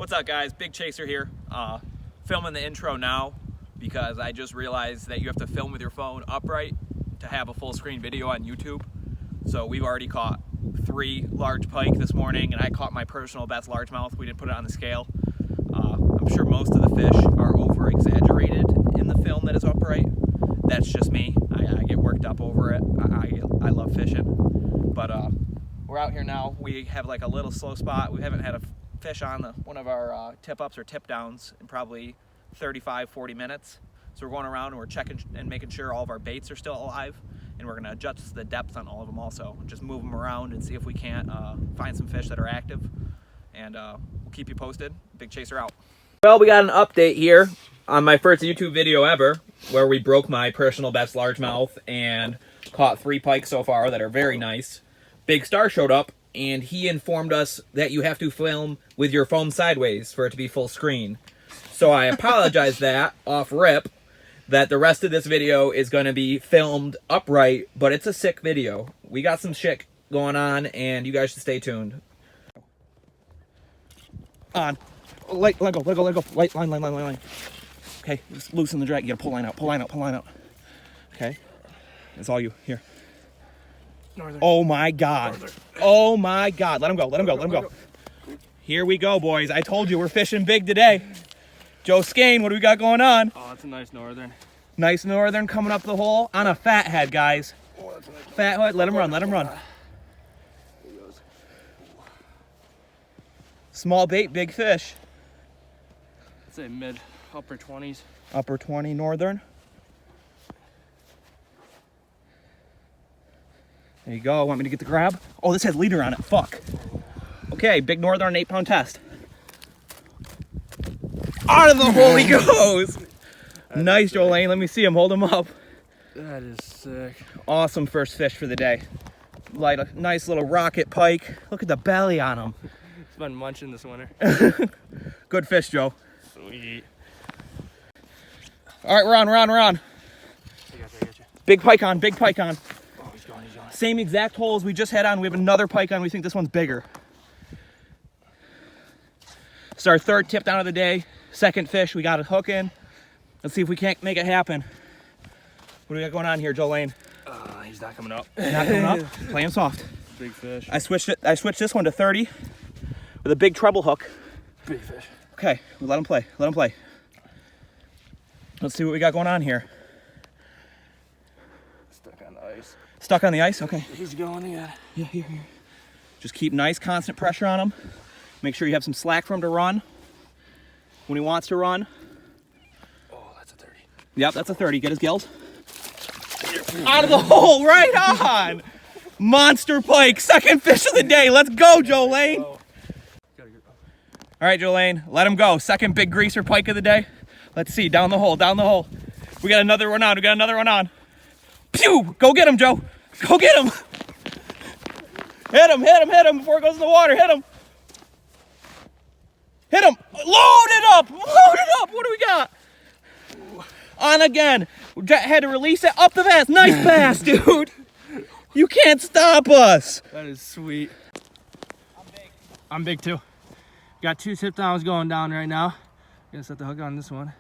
What's up, guys? Big Chaser here. Filming the intro now because I just realized that you have to film with your phone upright to have a full screen video on YouTube. So we've already caught 3 large pike this morning, and I caught my personal best largemouth. We didn't put it on the scale. I'm sure most of the fish are over exaggerated in the film that is upright. That's just me. I get worked up over it. I love fishing. But we're out here now. We have like a little slow spot. We haven't had a fish on one of our tip ups or tip downs in probably 35-40 minutes. So we're going around and we're checking and making sure all of our baits are still alive, and we're going to adjust the depth on all of them also, just move them around and see if we can't find some fish that are active, and we'll keep you posted. Big Chaser out. Well, we got an update here on my first YouTube video ever where we broke my personal best largemouth and caught 3 pike so far that are very nice. Big Star showed up, and he informed us that you have to film with your phone sideways for it to be full screen. So I apologize that, off rip, that the rest of this video is going to be filmed upright, but it's a sick video. We got some shit going on, and you guys should stay tuned. On. Let go. Line. Okay, just loosen the drag. You gotta pull line out. Okay, it's all you. Here. Northern. Oh my God. Northern. Oh my God. Let him go. Here we go, boys. I told you we're fishing big today. Joe Skane, what do we got going on? Oh, that's a nice northern. Nice northern coming up the hole on a fat head, guys. Oh, that's a nice fat head. Let him run. Here he goes. Small bait, big fish. I'd say mid, upper 20s. Upper 20 northern. There you go. Want me to get the grab? Oh, this has leader on it. Fuck. Okay, big northern 8-pound test. Out of the hole he goes. Nice, Jolene. Let me see him. Hold him up. That is sick. Awesome first fish for the day. Like a nice little rocket pike. Look at the belly on him. It's been munching this winter. Good fish, Joe. Sweet. All right, we're on. I got you. Big pike on. Oh, he's going. Same exact hole as we just had on. We have another pike on. We think this one's bigger. It's our 3rd tip down of the day. 2nd fish. We got a hook in. Let's see if we can't make it happen. What do we got going on here, Jolene? He's not coming up. Not coming up. Playing soft. Big fish. I switched this one to 30 with a big treble hook. Big fish. Okay, we let him play. Let's see what we got going on here. Stuck on the ice. Stuck on the ice? Okay. He's going again. Yeah, here. Just keep nice, constant pressure on him. Make sure you have some slack for him to run when he wants to run. Oh, that's a 30. Yep, that's a 30. Get his gills. Out of the hole, right on! Monster pike, 2nd fish of the day. Let's go, Jolene. Oh. All right, Jolene, let him go. 2nd big greaser pike of the day. Let's see, down the hole. We got another one on. Pew! Go get him, Joe. Go get him. Hit him before it goes in the water. Hit him. Load it up. What do we got? On again. Had to release it up the bass. Nice bass, dude. You can't stop us. That is sweet. I'm big too. Got 2 tip downs going down right now. Gonna set the hook on this one.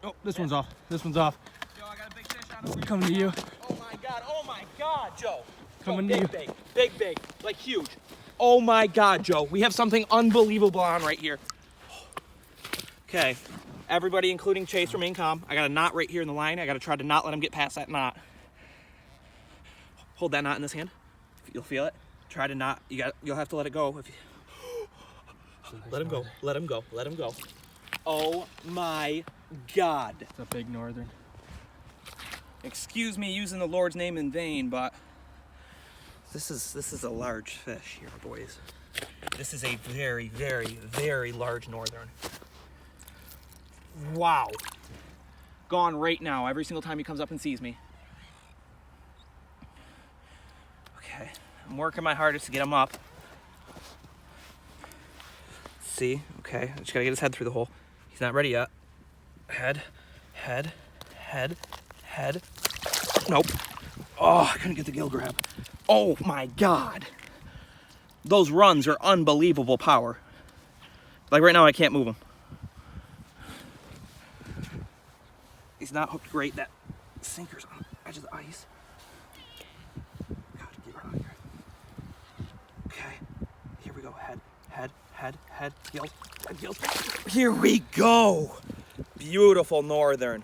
Oh, this one's off. Joe, I got a big fish on over Coming to you. Oh my God, Joe. Coming to you. Big, like huge. Oh my God, Joe. We have something unbelievable on right here. Okay, everybody, including Chase, remain calm. I got a knot right here in the line. I got to try to not let him get past that knot. Hold that knot in this hand. You'll feel it. Try to not. You'll have to let it go. If you... Let him go. Oh my God. It's a big northern. Excuse me using the Lord's name in vain, but this is a large fish here, boys. This is a very, very, very large northern. Wow. Gone right now, every single time he comes up and sees me. Okay, I'm working my hardest to get him up. See, okay, I just gotta get his head through the hole. He's not ready yet. Head. Nope. Oh, I couldn't get the gill grab. Oh my God. Those runs are unbelievable power. Like right now, I can't move him. He's not hooked great. That sinker's on the edge of the ice. God, get her out of here. Okay, here we go. Head, gills, gills. Here we go. Beautiful northern.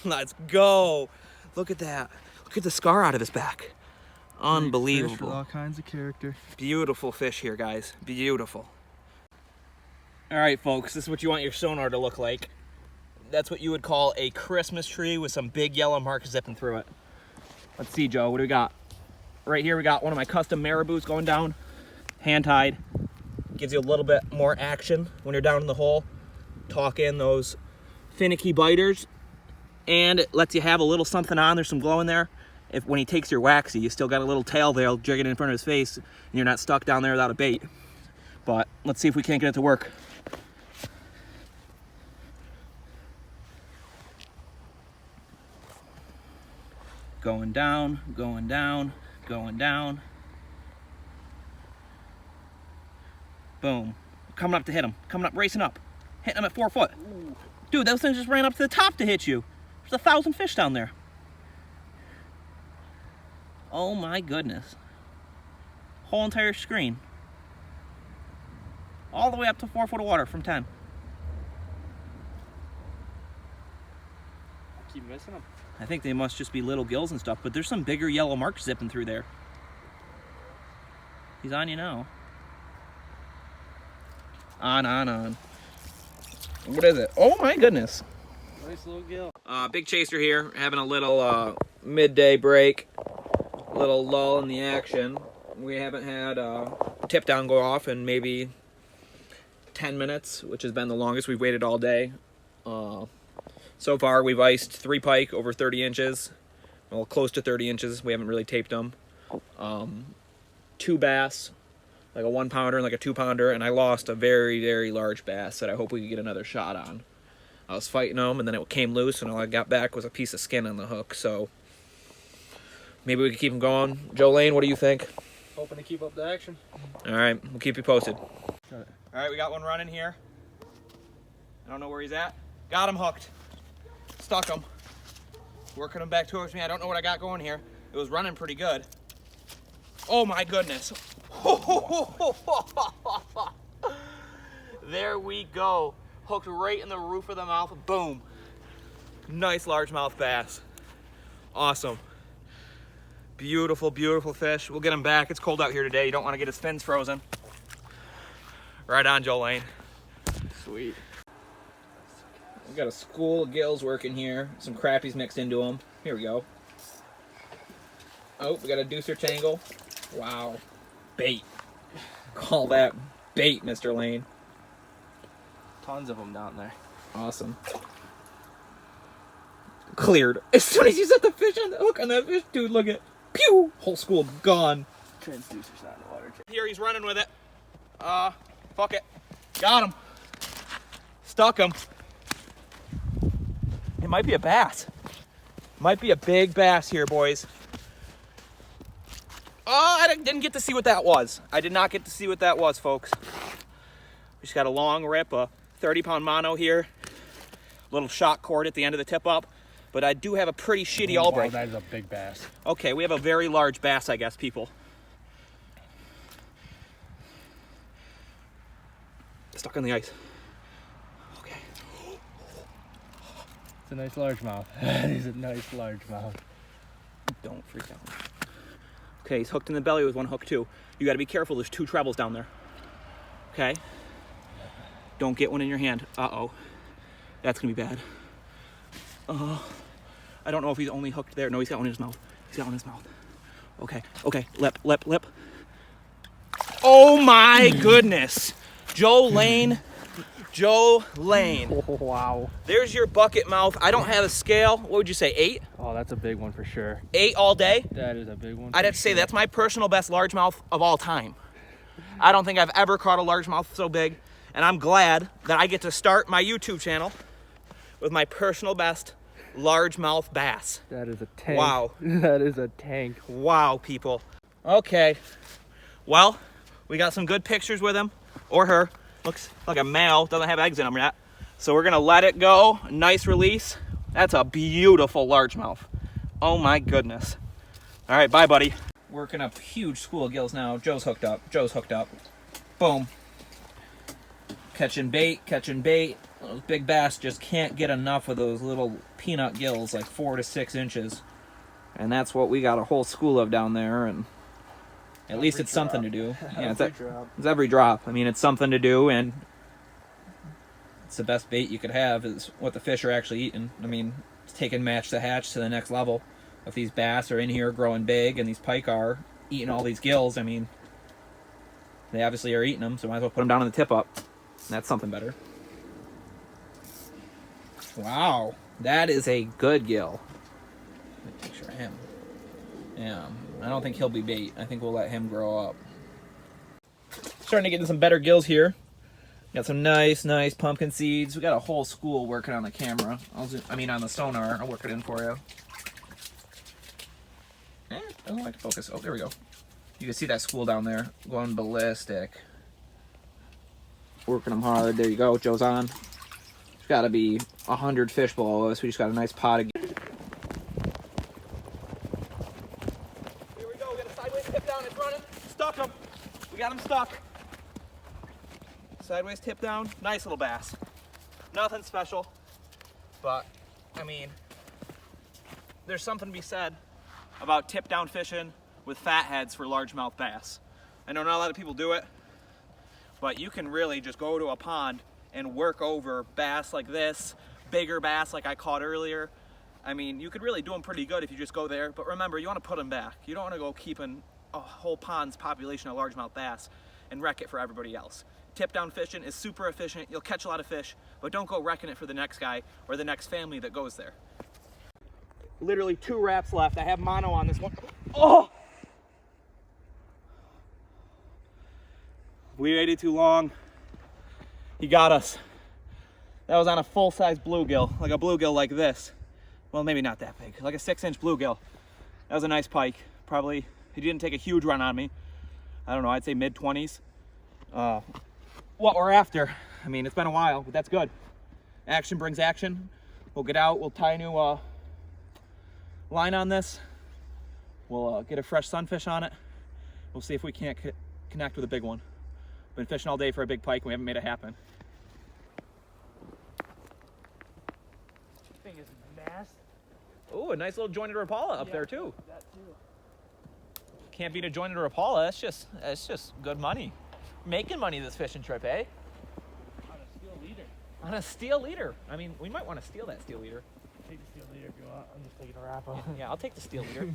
Let's go. Look at that. Look at the scar out of his back. Unbelievable. Fish with all kinds of character. Beautiful fish here, guys. Beautiful. All right, folks, this is what you want your sonar to look like. That's what you would call a Christmas tree with some big yellow marks zipping through it. Let's see, Joe, what do we got? Right here, we got one of my custom marabous going down, hand-tied. Gives you a little bit more action when you're down in the hole. Talk in those finicky biters. And it lets you have a little something on. There's some glow in there. If when he takes your waxy, you still got a little tail there jigging in front of his face, and you're not stuck down there without a bait. But let's see if we can't get it to work. Going down, going down, going down. Boom. Coming up to hit him. Coming up, racing up. Hitting him at 4 foot. Dude, those things just ran up to the top to hit you. There's 1,000 fish down there. Oh my goodness. Whole entire screen. All the way up to 4 foot of water from 10. I keep missing them. I think they must just be little gills and stuff, but there's some bigger yellow marks zipping through there. He's on you now. On. What is it? Oh my goodness. Nice little gill. Big chaser here, having a little midday break. Little lull in the action. We haven't had tip down go off in maybe 10 minutes, which has been the longest. We've waited all day. So far, we've iced 3 pike over 30 inches. Well, close to 30 inches. We haven't really taped them. 2 bass, like a 1 pounder and like a 2 pounder, and I lost a very, very large bass that I hope we could get another shot on. I was fighting them, and then it came loose, and all I got back was a piece of skin on the hook, so maybe we can keep them going. Joe Lane, what do you think? Hoping to keep up the action. All right, we'll keep you posted. Got it. All right, we got one running here. I don't know where he's at. Got him hooked. Stuck him. Working him back towards me. I don't know what I got going here. It was running pretty good. Oh my goodness. There we go. Hooked right in the roof of the mouth. Boom. Nice largemouth bass. Awesome. Beautiful, beautiful fish. We'll get him back. It's cold out here today. You don't want to get his fins frozen. Right on, Joe Lane. Sweet. We got a school of gills working here. Some crappies mixed into them. Here we go. Oh, we got a deucer tangle. Wow. Bait. Call that bait, Mr. Lane. Tons of them down there. Awesome. Cleared. As soon as you set the fish on the hook on that fish, dude, look at, pew, whole school gone. Transducer's not in the water. Here he's running with it. Fuck it. Got him. Stuck him. It might be a bass. Might be a big bass here, boys. Oh, I didn't get to see what that was. I did not get to see what that was, folks. We just got a long rip, a 30-pound mono here. Little shock cord at the end of the tip up. But I do have a pretty shitty all break. That is a big bass. Okay, we have a very large bass, I guess, people. Stuck on the ice. Okay. It's a nice largemouth. That is a nice largemouth. Don't freak out. Okay, he's hooked in the belly with one hook too. You gotta be careful, there's 2 trebles down there. Okay? Don't get one in your hand. Uh-oh. That's gonna be bad. I don't know if he's only hooked there. No, he's got one in his mouth. He's got one in his mouth. Okay, okay, lip. Oh my goodness. Joe Lane. Wow. There's your bucket mouth. I don't have a scale. What would you say, 8? Oh, that's a big one for sure. 8 all day? That is a big one. I'd have to say that's my personal best largemouth of all time. I don't think I've ever caught a largemouth so big, and I'm glad that I get to start my YouTube channel with my personal best largemouth bass. That is a tank. Wow. That is a tank. Wow, people. Okay. Well, we got some good pictures with him, or her. Looks like a male, doesn't have eggs in them yet. So we're gonna let it go. Nice release. That's a beautiful largemouth. Oh my goodness. All right, bye, buddy. Working up huge school of gills now. Joe's hooked up. Boom. Catching bait. Those big bass just can't get enough of those little peanut gills, like 4 to 6 inches. And that's what we got a whole school of down there, and at least it's something to do. Yeah, it's every drop. I mean, it's something to do, and it's the best bait you could have is what the fish are actually eating. I mean, it's taking match the hatch to the next level. If these bass are in here growing big and these pike are eating all these gills, I mean, they obviously are eating them, so might as well put them down on the tip up. That's something better. Wow, that is a good gill. Let me take a picture of him. Yeah, I don't think he'll be bait. I think we'll let him grow up. Starting to get into some better gills here. Got some nice pumpkin seeds. We got a whole school working on the camera. On the sonar. I'll work it in for you. I don't like to focus. Oh, there we go. You can see that school down there going ballistic. Working them hard. There you go. Joe's on. There's got to be 100 fish below us. We just got a nice pot of. Here we go. We got a sideways tip down. It's running. Stuck him. We got him stuck. Sideways tip down. Nice little bass. Nothing special. But, I mean, there's something to be said about tip down fishing with fat heads for largemouth bass. I know not a lot of people do it, but you can really just go to a pond and work over bass like this, bigger bass like I caught earlier. I mean, you could really do them pretty good if you just go there, but remember, you want to put them back. You don't want to go keeping a whole pond's population of largemouth bass and wreck it for everybody else. Tip down fishing is super efficient. You'll catch a lot of fish, but don't go wrecking it for the next guy or the next family that goes there. Literally 2 wraps left. I have mono on this one. Oh! We waited too long. He got us. That was on a full-size bluegill, like a bluegill like this. Well, maybe not that big, like a 6-inch bluegill. That was a nice pike. Probably, he didn't take a huge run on me. I don't know, I'd say mid-20s. What we're after, I mean, it's been a while, but that's good. Action brings action. We'll get out, we'll tie a new line on this. We'll get a fresh sunfish on it. We'll see if we can't connect with a big one. Been fishing all day for a big pike and we haven't made it happen. Thing is massive. Oh, a nice little jointed Rapala up there too. That too. Can't beat a jointed Rapala. That's just good money. Making money this fishing trip, eh? On a steel leader. On a steel leader. I mean, we might want to steal that steel leader. Take the steel leader if you want. I'm just taking a Rapala. Yeah, I'll take the steel leader.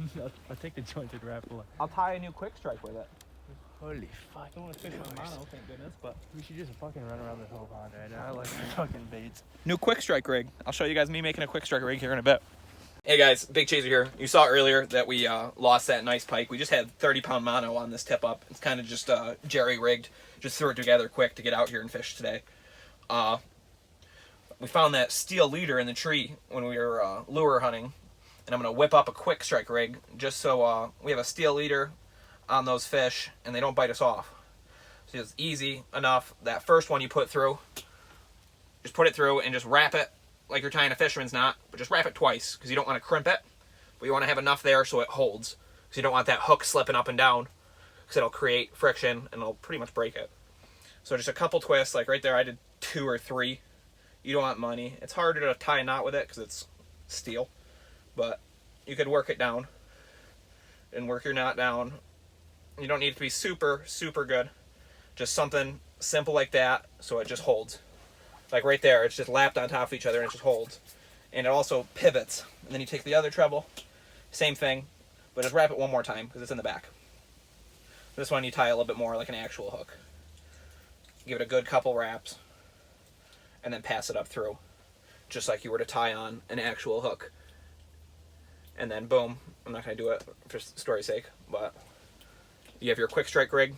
I'll take the jointed Rapala. I'll tie a new quick strike with it. Holy fuck. I don't want to fish on mono, thank goodness, but We should just fucking run around this whole pond right now. I like the fucking baits. new quick strike rig. I'll show you guys me making a quick strike rig here in a bit. Hey guys, Big Chaser here. You saw earlier that we lost that nice pike. We just had 30-pound mono on this tip up. It's kind of just jerry rigged. Just threw it together quick to get out here and fish today. We found that steel leader in the tree when we were lure hunting, and I'm gonna whip up a quick strike rig just so we have a steel leader on those fish and they don't bite us off. So it's easy enough. That first one you put through, just put it through and just wrap it like you're tying a fisherman's knot, but just wrap it twice because you don't want to crimp it, but you want to have enough there so it holds. Because you don't want that hook slipping up and down because it'll create friction and it'll pretty much break it. So just a couple twists, like right there I did 2 or 3. You don't want money. It's harder to tie a knot with it because it's steel, but you could work it down and work your knot down. You don't need it to be super, super good. Just something simple like that so it just holds. Like right there, it's just lapped on top of each other and it just holds. And it also pivots. And then you take the other treble, same thing, but just wrap it one more time because it's in the back. This one you tie a little bit more like an actual hook. Give it a good couple wraps and then pass it up through, just like you were to tie on an actual hook. And then boom, I'm not going to do it for story's sake, but you have your quick strike rig,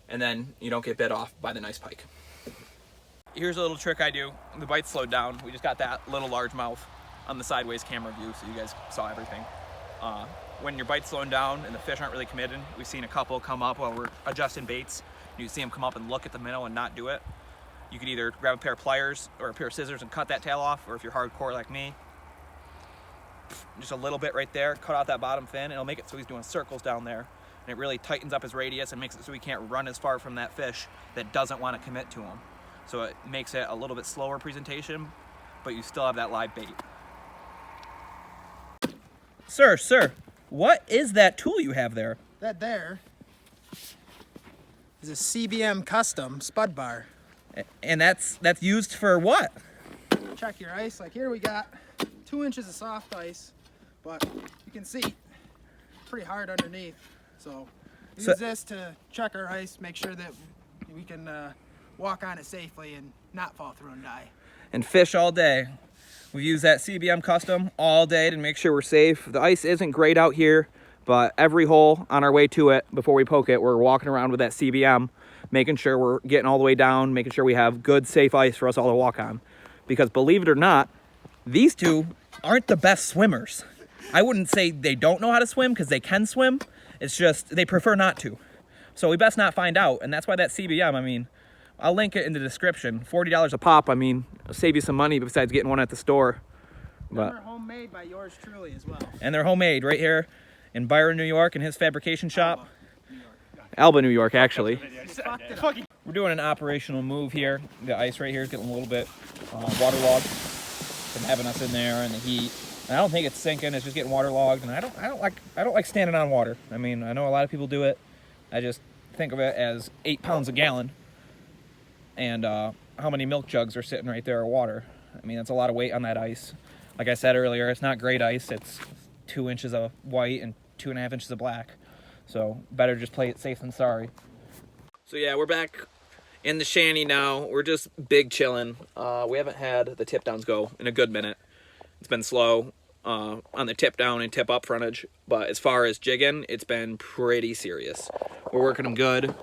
and then you don't get bit off by the nice pike. Here's a little trick I do. The bite slowed down. We just got that little largemouth on the sideways camera view, so you guys saw everything. When your bite's slowing down and the fish aren't really committed, we've seen a couple come up while we're adjusting baits. You see them come up and look at the minnow and not do it. You could either grab a pair of pliers or a pair of scissors and cut that tail off, or if you're hardcore like me, just a little bit right there, cut out that bottom fin, and it'll make it so he's doing circles down there. And it really tightens up his radius and makes it so he can't run as far from that fish that doesn't want to commit to him. So it makes it a little bit slower presentation, but you still have that live bait. Sir, what is that tool you have there? That there is a CBM custom spud bar. And that's used for what? Check your ice. Like here we got 2 inches of soft ice, but you can see pretty hard underneath. So use this to check our ice, make sure that we can walk on it safely and not fall through and die. And fish all day. We use that CBM custom all day to make sure we're safe. The ice isn't great out here, but every hole on our way to it, before we poke it, we're walking around with that CBM, making sure we're getting all the way down, making sure we have good, safe ice for us all to walk on. Because believe it or not, these two aren't the best swimmers. I wouldn't say they don't know how to swim, because they can swim. It's just they prefer not to. So we best not find out, and that's why that CBM, I mean, I'll link it in the description. $40 a pop, I mean, it'll save you some money besides getting one at the store. But they're homemade by yours truly as well. And they're homemade right here in Byron, New York, in his fabrication shop. Alba, New York, actually. We're doing an operational move here. The ice right here is getting a little bit waterlogged from having us in there and the heat. And I don't think it's sinking. It's just getting waterlogged, and I don't like standing on water. I mean, I know a lot of people do it. I just think of it as 8 pounds a gallon, and how many milk jugs are sitting right there of water. I mean, that's a lot of weight on that ice. Like I said earlier, it's not great ice. It's 2 inches of white and 2.5 inches of black. So better just play it safe than sorry. So yeah, we're back in the shanty now. We're just big chilling. We haven't had the tip downs go in a good minute. It's been slow on the tip down and tip up frontage, but as far as jigging, it's been pretty serious. We're working them good.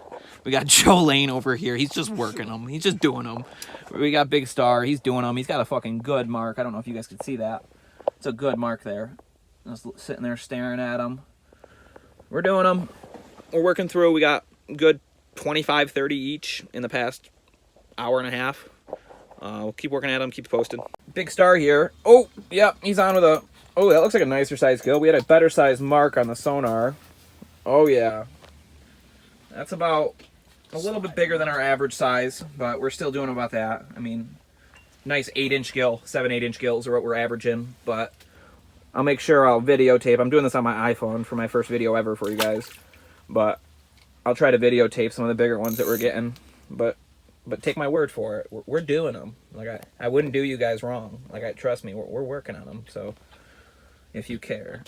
We got Joe Lane over here. He's just working them. He's just doing them. We got Big Star. He's doing them. He's got a fucking good mark. I don't know if you guys can see that. It's a good mark there. Just sitting there staring at them. We're doing them. We're working through. We got good 25, 30 each in the past hour and a half. We'll keep working at them, keep posted. Big Star here. Oh, yeah, he's on with a... Oh, that looks like a nicer size gill. We had a better size mark on the sonar. Oh, yeah. That's about a little bit bigger than our average size, but we're still doing about that. I mean, nice 8-inch gill, 7, 8-inch gills are what we're averaging, but I'll make sure I'll videotape. I'm doing this on my iPhone for my first video ever for you guys, but I'll try to videotape some of the bigger ones that we're getting, but take my word for it. We're doing them. Like, I wouldn't do you guys wrong. Like, trust me, we're working on them, so if you care.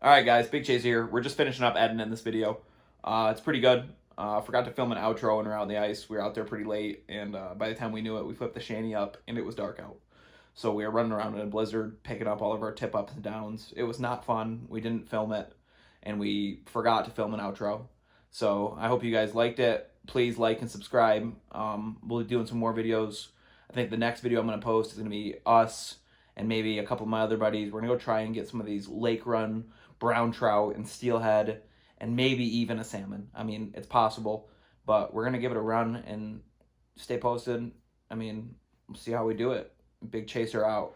All right, guys, Big Chase here. We're just finishing up editing this video. It's pretty good. Forgot to film an outro when we were out on the ice. We were out there pretty late, and by the time we knew it, we flipped the shanty up, and it was dark out. So we were running around in a blizzard, picking up all of our tip ups and downs. It was not fun. We didn't film it, and we forgot to film an outro. So I hope you guys liked it. Please like and subscribe. We'll be doing some more videos. I think the next video I'm going to post is going to be us and maybe a couple of my other buddies. We're going to go try and get some of these lake run brown trout and steelhead and maybe even a salmon. I mean, it's possible, but we're going to give it a run and stay posted. I mean, we'll see how we do it. Big Chaser out.